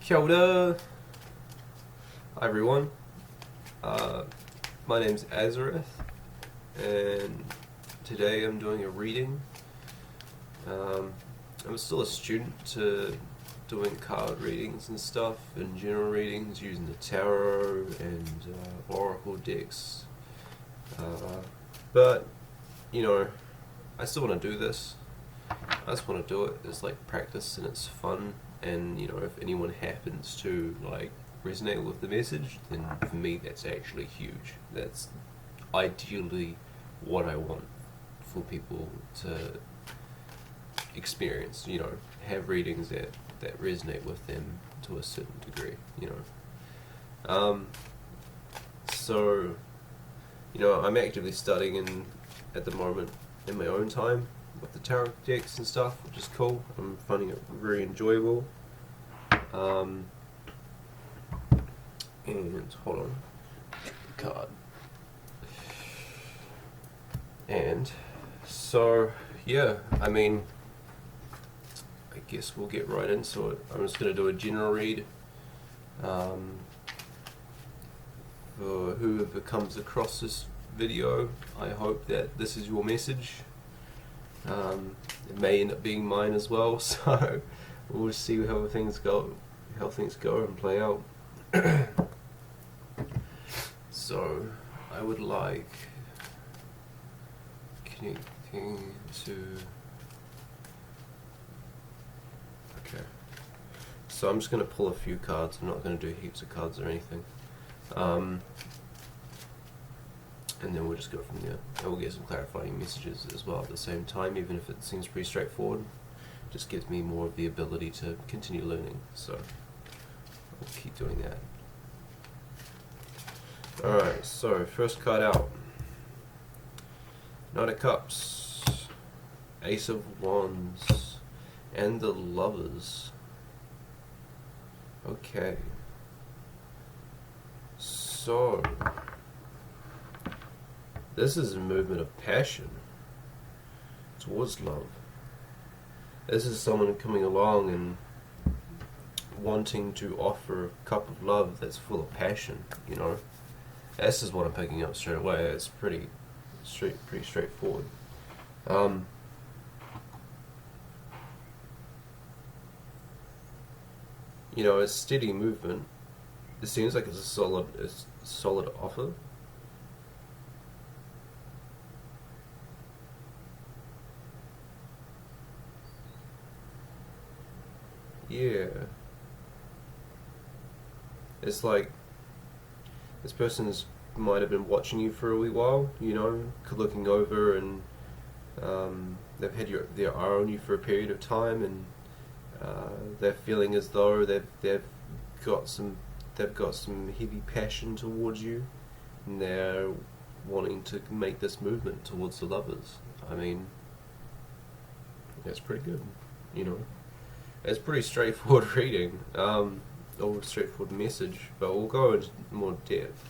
Kia ora. Hi everyone. My name's Azareth, and today I'm doing a reading. I'm still a student to doing card readings and stuff, and general readings using the tarot and oracle decks. But, I still want to do this. I just want to do it. It's like practice and it's fun, and if anyone happens to resonate with the message, then for me that's actually huge. That's ideally what I want for people to experience, have readings that resonate with them to a certain degree, So, I'm actively studying at the moment in my own time with the tarot decks and stuff, which is cool. I'm finding it very enjoyable. And hold on, card. And so, yeah, I guess we'll get right into it. I'm just going to do a general read. For whoever comes across this video, I hope that this is your message. It may end up being mine as well, so we'll just see how things go and play out. So, I would like connecting to... Okay. So I'm just going to pull a few cards. I'm not going to do heaps of cards or anything. And then we'll just go from there. And we'll get some clarifying messages as well at the same time, even if it seems pretty straightforward. It just gives me more of the ability to continue learning. So I'll keep doing that. Alright, so first card out. Knight of Cups, Ace of Wands, and the Lovers. Okay. So, this is a movement of passion towards love. This is someone coming along and wanting to offer a cup of love that's full of passion, This is what I'm picking up straight away. It's pretty straightforward. It's steady movement. It seems like it's a solid offer. Yeah. It's like this person's might have been watching you for a wee while, looking over, and they've had their eye on you for a period of time, and they're feeling as though they've got some heavy passion towards you, and they're wanting to make this movement towards the Lovers. That's pretty good, It's pretty straightforward reading, or straightforward message, but we'll go into more depth.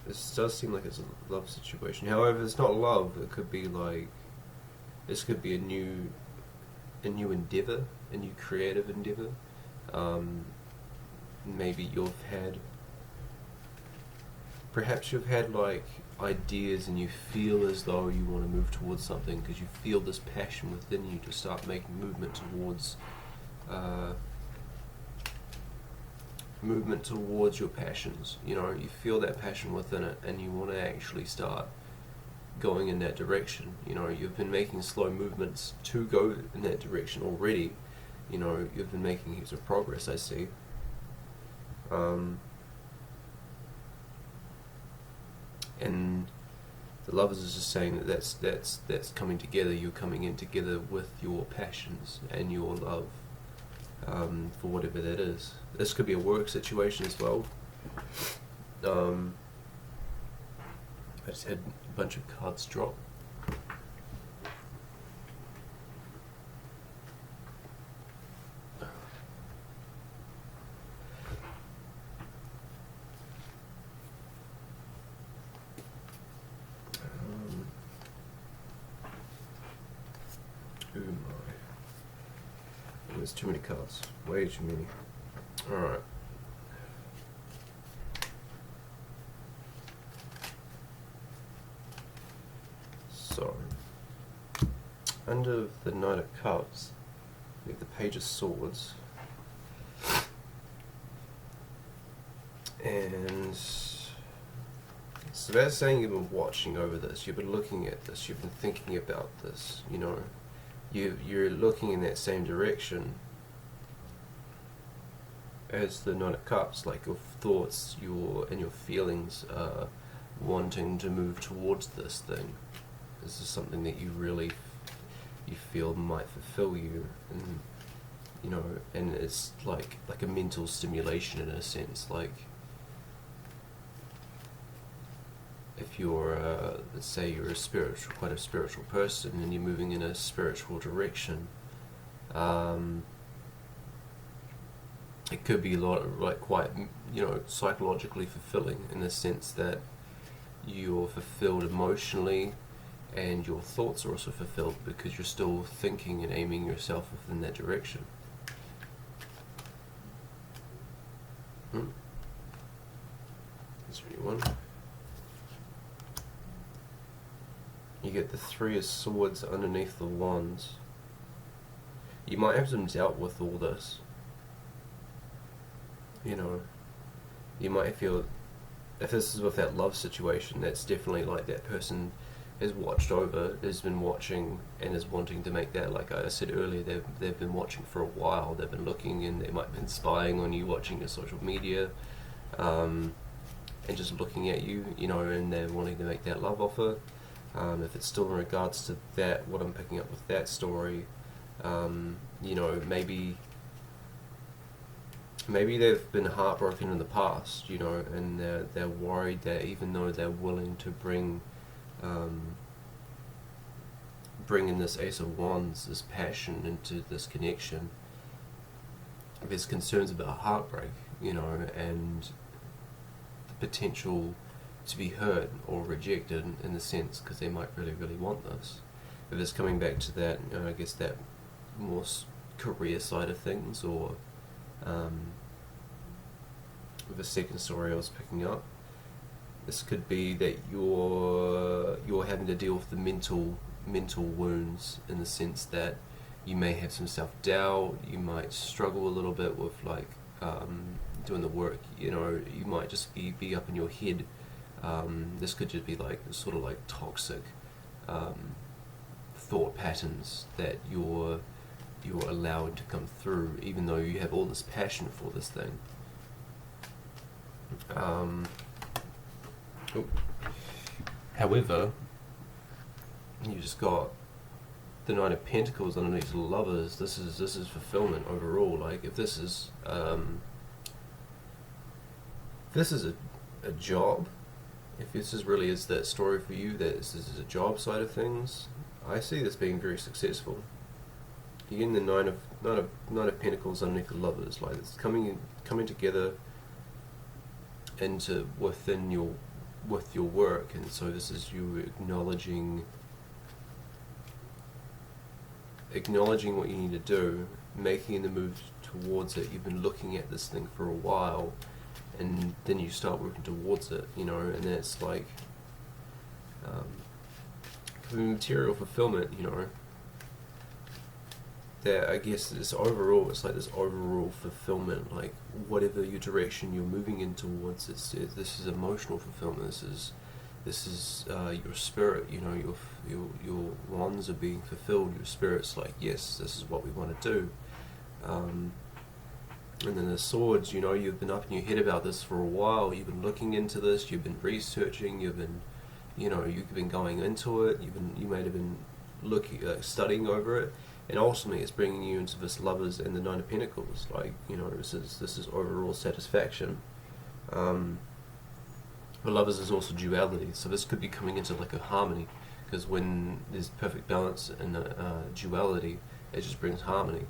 This does seem like it's a love situation. However, it's not love. It could be this could be a new endeavor, a new creative endeavor. Maybe perhaps you've had ideas, and you feel as though you want to move towards something because you feel this passion within you to start making movement towards your passions. You feel that passion within it, and you want to actually start going in that direction. You've been making slow movements to go in that direction already. You've been making heaps of progress, I see. And the Lovers is just saying that's coming together. You're coming in together with your passions and your love, for whatever that is. This could be a work situation as well. I just had a bunch of cards drop. Oh my. There's too many cards. Way too many. Alright. So, under the Knight of Cups, we have the Page of Swords. And it's about saying you've been watching over this, you've been looking at this, you've been thinking about this, you know. You're looking in that same direction as the Knight of Cups, like your thoughts, your feelings are wanting to move towards this thing. This is something that you really you feel might fulfill you, and you know, and it's like a mental stimulation in a sense. Like if you're let's say you're quite a spiritual person, and you're moving in a spiritual direction, it could be a lot of, like, quite, you know, psychologically fulfilling in the sense that you're fulfilled emotionally, and your thoughts are also fulfilled because you're still thinking and aiming yourself within that direction. Is there anyone? You get the Three of Swords underneath the Wands. You might have some doubt with all this. You know, you might feel, if this is with that love situation, that's definitely like that person has watched over, has been watching, and is wanting to make that, like I said earlier, they've been watching for a while, they've been looking, and they might have been spying on you, watching your social media, and just looking at you, you know, and they're wanting to make that love offer. If it's still in regards to that, what I'm picking up with that story, you know, maybe they've been heartbroken in the past, you know, and they're worried that even though they're willing to bring in this Ace of Wands, this passion into this connection, there's concerns about heartbreak, you know, and the potential to be hurt or rejected in the sense, because they might really, really want this. If it's coming back to that, you know, I guess that more career side of things, or with the second story I was picking up, this could be that you're having to deal with the mental wounds, in the sense that you may have some self-doubt, you might struggle a little bit with like doing the work, you know, you might just be up in your head. This could just be like sort of like toxic thought patterns that you're allowed to come through, even though you have all this passion for this thing. However, you just got the Knight of Pentacles underneath the Lovers. This is fulfillment overall. Like if this is a job, if this really is that story for you, that this is a job side of things, I see this being very successful. You're getting the Nine of Pentacles underneath the Lovers, like it's coming together into with your work, and so this is you acknowledging what you need to do, making the move towards it. You've been looking at this thing for a while, and then you start working towards it, you know, and that's like material fulfillment, you know. That I guess it's like this overall fulfillment, like whatever your direction you're moving in towards, this is emotional fulfillment. This is your spirit, you know, your wands are being fulfilled. Your spirit's like, yes, this is what we want to do. And then the swords, you know, you've been up in your head about this for a while. You've been looking into this. You've been researching. You've been going into it. You might have been studying over it. And ultimately, it's bringing you into this Lovers and the Nine of Pentacles. Like, you know, this is overall satisfaction. But Lovers is also duality, so this could be coming into like a harmony, because when there's perfect balance and duality, it just brings harmony.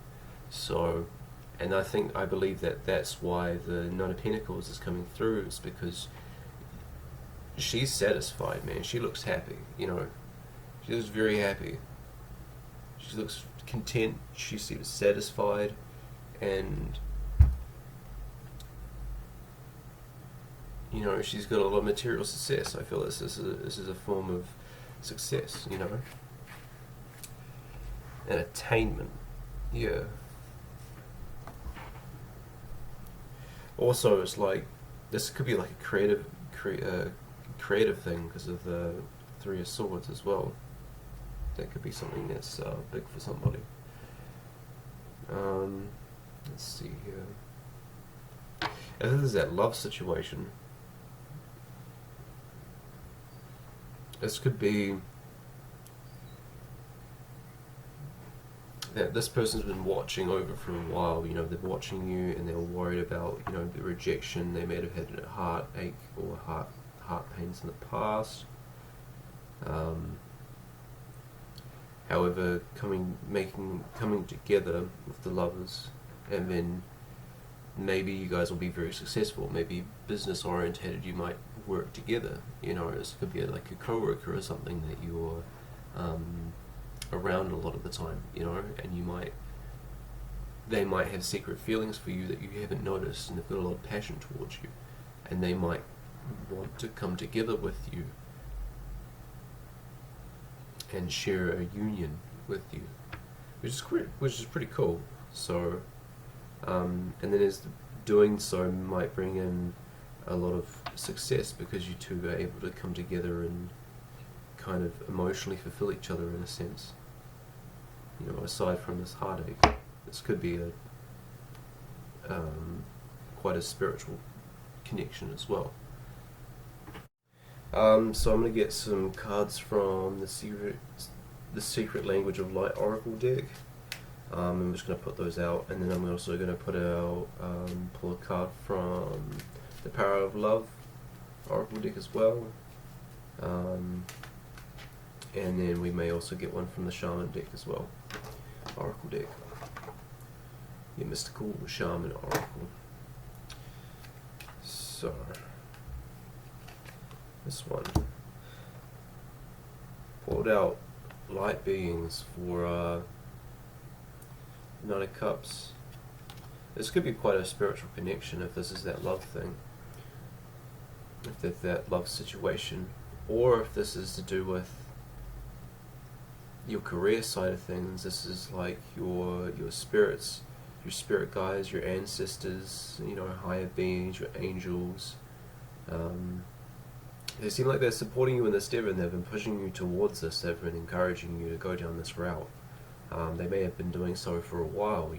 So, and I believe that's why the Nine of Pentacles is coming through, is because she's satisfied, man. She looks happy, you know. She looks very happy. She looks content. She seems satisfied. and she's got a lot of material success. I feel this is a form of success, and attainment. Yeah. Also, it's like this could be like a creative thing because of the Three of Swords as well. That could be something that's big for somebody. Let's see here. And then there's that love situation. This could be that this person's been watching over for a while. They're watching you and they're worried about, the rejection. They may have had a heartache or heart pains in the past. However, coming together with the lovers, and then maybe you guys will be very successful. Maybe business orientated, you might work together. This could be like a co-worker or something that you're around a lot of the time. And they might have secret feelings for you that you haven't noticed, and they've got a lot of passion towards you, and they might want to come together with you and share a union with you, which is pretty cool. So, and then as doing so might bring in a lot of success because you two are able to come together and kind of emotionally fulfill each other in a sense. Aside from this heartache, this could be quite a spiritual connection as well. So I'm going to get some cards from the Secret Language of Light Oracle deck. I'm just going to put those out, and then I'm also going to pull a card from the Power of Love Oracle deck as well. And then we may also get one from the Shaman deck as well, Oracle deck. Your Mystical Shaman Oracle. So this one pulled out light beings for Nine of Cups. This could be quite a spiritual connection if this is that love thing, if that's that love situation, or if this is to do with your career side of things. This is like your spirits, your spirit guides, your ancestors, higher beings, your angels. They seem like they're supporting you in this endeavor, and they've been pushing you towards this. They've been encouraging you to go down this route. They may have been doing so for a while,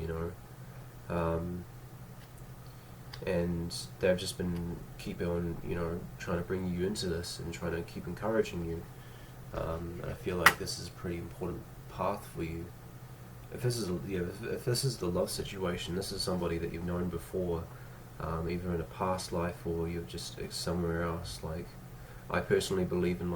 and they've just been keeping on, trying to bring you into this and trying to keep encouraging you. I feel like this is a pretty important path for you. If this is the love situation, this is somebody that you've known before, either in a past life or you're just somewhere else. Like, I personally believe in,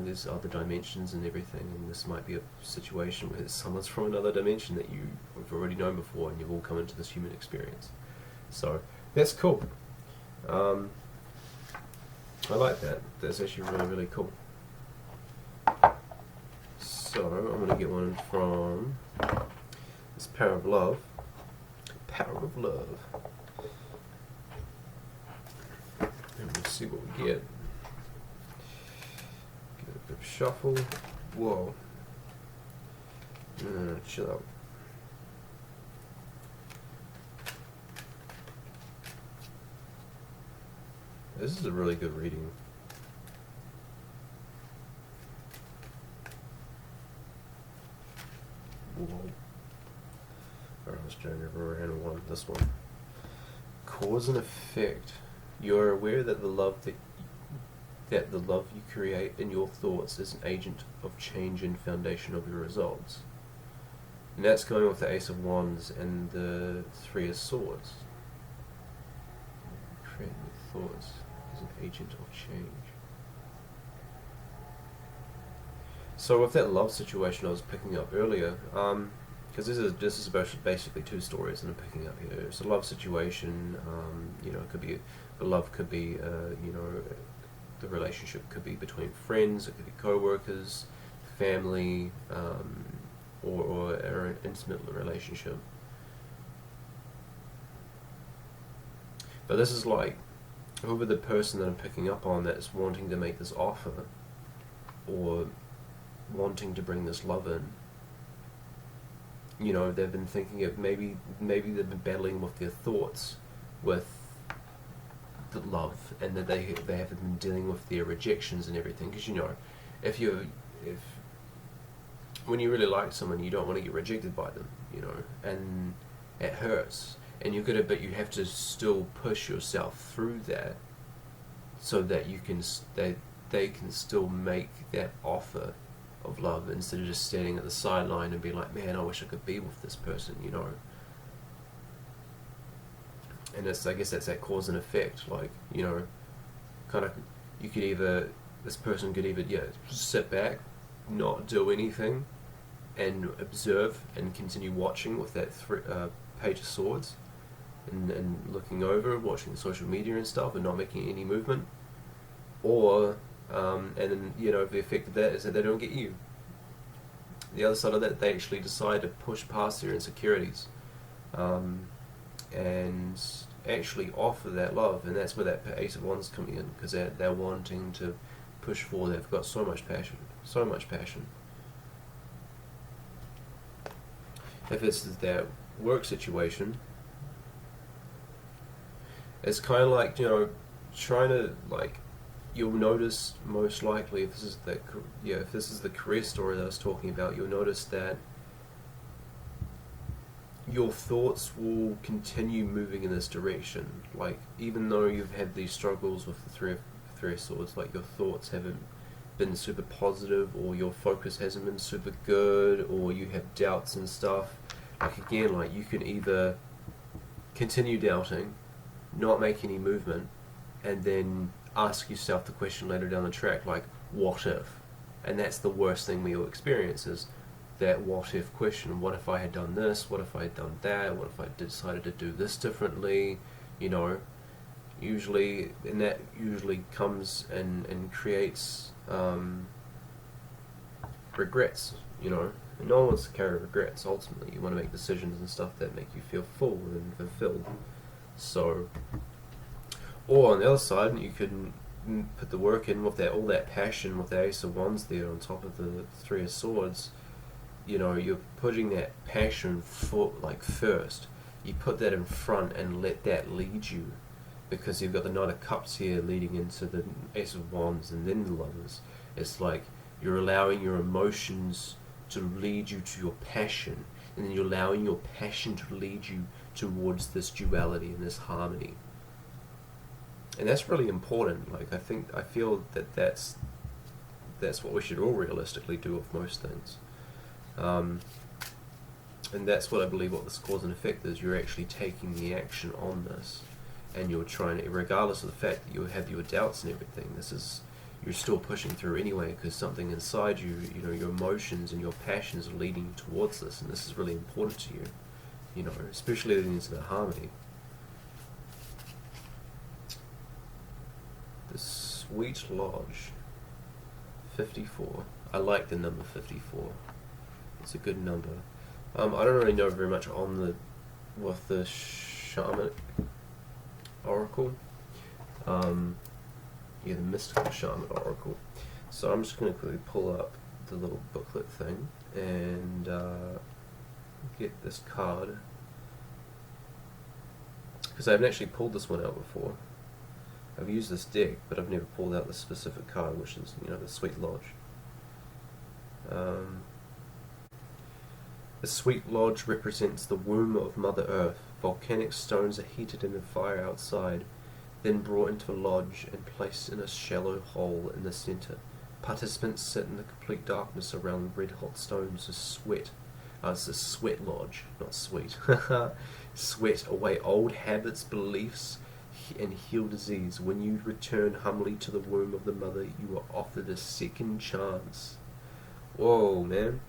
there's other dimensions and everything, and this might be a situation where someone's from another dimension that you've already known before, and you've all come into this human experience. So that's cool. I like that. That's actually really, really cool. So I'm going to get one from this Power of Love. Power of Love. And we'll see what we get. Give it a bit of shuffle. Whoa. No, chill out. This is a really good reading. Whoa. Alright, let's try and one. This one. Cause and effect. You are aware that the love you create in your thoughts is an agent of change and foundation of your results. And that's going with the Ace of Wands and the Three of Swords. Create your thoughts as an agent of change. So with that love situation I was picking up earlier, because this is basically two stories that I'm picking up here. It's a love situation. It could be the love could be the relationship could be between friends. It could be co-workers, family, or an intimate relationship. But this is like, whoever the person that I'm picking up on that's wanting to make this offer, or wanting to bring this love in, you know, they've been thinking of, maybe they've been battling with their thoughts with the love, and that they haven't been dealing with their rejections and everything. Because, you know, if when you really like someone, you don't want to get rejected by them, you know, and it hurts, and but you have to still push yourself through that, so that they can still make that offer of love, instead of just standing at the sideline and being like, man, I wish I could be with this person, you know. And I guess that's that cause and effect, like, you know, kind of, this person could either, sit back, not do anything, and observe and continue watching with that Page of Swords, and looking over, watching the social media and stuff, and not making any movement, or and then, you know, the effect of that is that they don't get you. The other side of that, they actually decide to push past their insecurities, and actually offer that love, and that's where that Ace of Wands coming in, because they're wanting to push forward. They've got so much passion. If it's that work situation, it's kind of like, you know, trying to, like, you'll notice most likely, if this is the career story that I was talking about, you'll notice that your thoughts will continue moving in this direction. Like, even though you've had these struggles with the Three of Swords, like, your thoughts haven't been super positive, or your focus hasn't been super good, or you have doubts and stuff. Like, again, like, you can either continue doubting, not make any movement, and then ask yourself the question later down the track, like, what if? And that's the worst thing we all experience, is that what if question. What if I had done this? What if I had done that? What if I decided to do this differently? You know, that usually comes and creates regrets, you know. And no one wants to carry regrets. Ultimately, you want to make decisions and stuff that make you feel full and fulfilled. So, or on the other side, you can put the work in with all that passion, with the Ace of Wands there on top of the Three of Swords. You know, you're putting that passion first. You put that in front and let that lead you, because you've got the Knight of Cups here leading into the Ace of Wands and then the Lovers. It's like you're allowing your emotions to lead you to your passion, and then you're allowing your passion to lead you towards this duality and this harmony. And that's really important. Like, I feel that that's what we should all realistically do with most things. And that's what I believe what this cause and effect is. You're actually taking the action on this, and you're trying to, regardless of the fact that you have your doubts and everything, you're still pushing through anyway, because something inside you, you know, your emotions and your passions are leading you towards this, and this is really important to you, you know, especially leading into the harmony. The Sweet Lodge, 54. I like the number 54. It's a good number. I don't really know very much with the Shamanic Oracle. The Mystical Shaman Oracle. So I'm just going to quickly pull up the little booklet thing and get this card, because I haven't actually pulled this one out before. I've used this deck, but I've never pulled out this specific card, which is, you know, the Sweet Lodge. The Sweet Lodge represents the womb of Mother Earth. Volcanic stones are heated in a fire outside, then brought into a lodge and placed in a shallow hole in the center. Participants sit in the complete darkness around red-hot stones to sweat. It's a sweat lodge, not sweet. Sweat away old habits, beliefs, and heal disease. When you return humbly to the womb of the mother, you are offered a second chance. Whoa, man.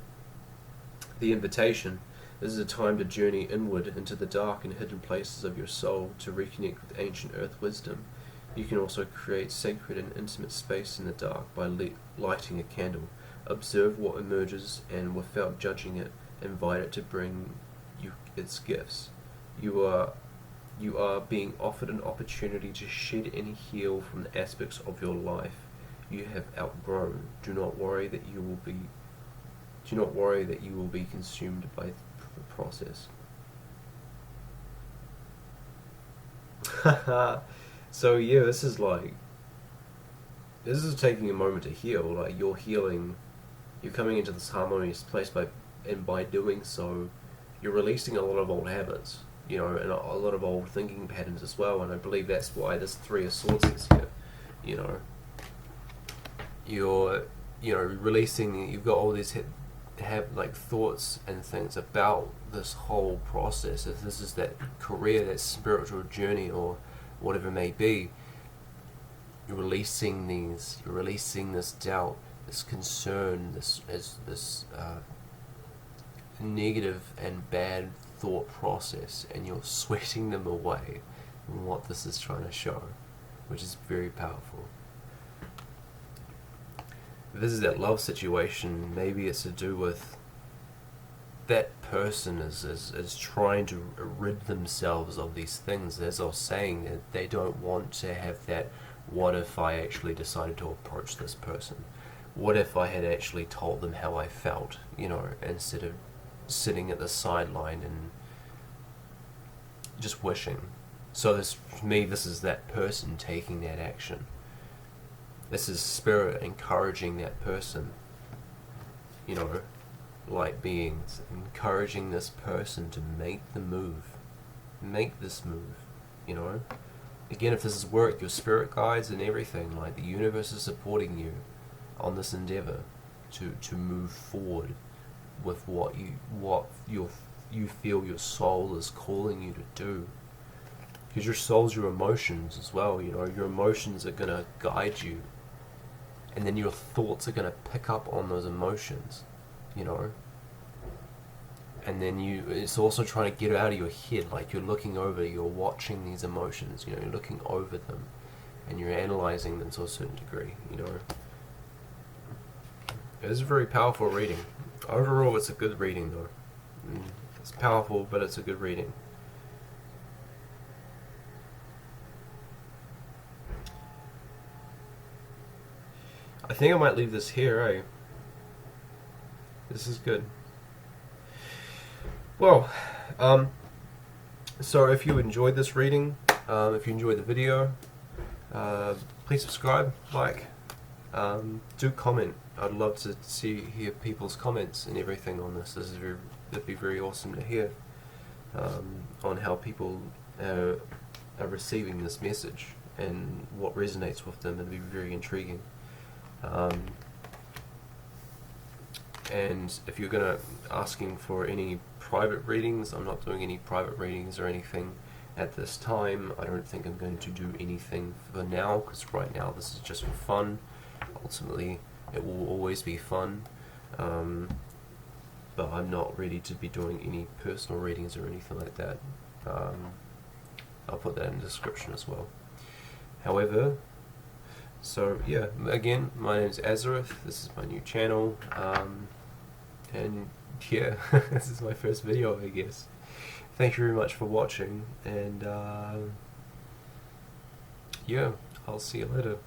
The invitation. This is a time to journey inward into the dark and hidden places of your soul to reconnect with ancient earth wisdom. You can also create sacred and intimate space in the dark by lighting a candle. Observe what emerges and, without judging it, invite it to bring you its gifts. You are You are being offered an opportunity to shed and heal from the aspects of your life you have outgrown. Do not worry that you will be consumed by the process. So yeah, this is taking a moment to heal. Like, you're healing, you're coming into this harmonious place by doing so, you're releasing a lot of old habits, and a lot of old thinking patterns as well. And I believe that's why this Three of Swords is here. You're releasing. You've got all these thoughts and things about this whole process. If this is that career, that spiritual journey, or whatever it may be, you're releasing this doubt, this concern, this negative and bad thought process, and you're sweating them away. And what this is trying to show, which is very powerful. If this is that love situation, maybe it's to do with that person is trying to rid themselves of these things. As I was saying, that they don't want to have that, what if I actually decided to approach this person? What if I had actually told them how I felt, instead of sitting at the sideline and just wishing. So for me, this is that person taking that action. This is spirit encouraging that person, light beings, encouraging this person to make this move, Again, if this is work, your spirit guides and everything, like the universe is supporting you on this endeavor to move forward with what you feel your soul is calling you to do. Because your soul's your emotions as well, your emotions are going to guide you. And then your thoughts are going to pick up on those emotions, And then it's also trying to get out of your head, like you're watching these emotions, you're looking over them, and you're analyzing them to a certain degree, It is a very powerful reading. Overall, it's a good reading, though. It's powerful, but it's a good reading. I think I might leave this here, eh? This is good. Well, so if you enjoyed this reading, if you enjoyed the video, please subscribe, do comment. I'd love to hear people's comments and everything on this. That'd be very awesome to hear, on how people are receiving this message and what resonates with them. It'd be very intriguing. And if you're asking for any private readings, I'm not doing any private readings or anything at this time. I don't think I'm going to do anything for now, because right now this is just for fun. Ultimately, it will always be fun, but I'm not ready to be doing any personal readings or anything like that. I'll put that in the description as well. However, so yeah, again, my name is Azareth. This is my new channel, and yeah, this is my first video, I guess. Thank you very much for watching, and yeah, I'll see you later.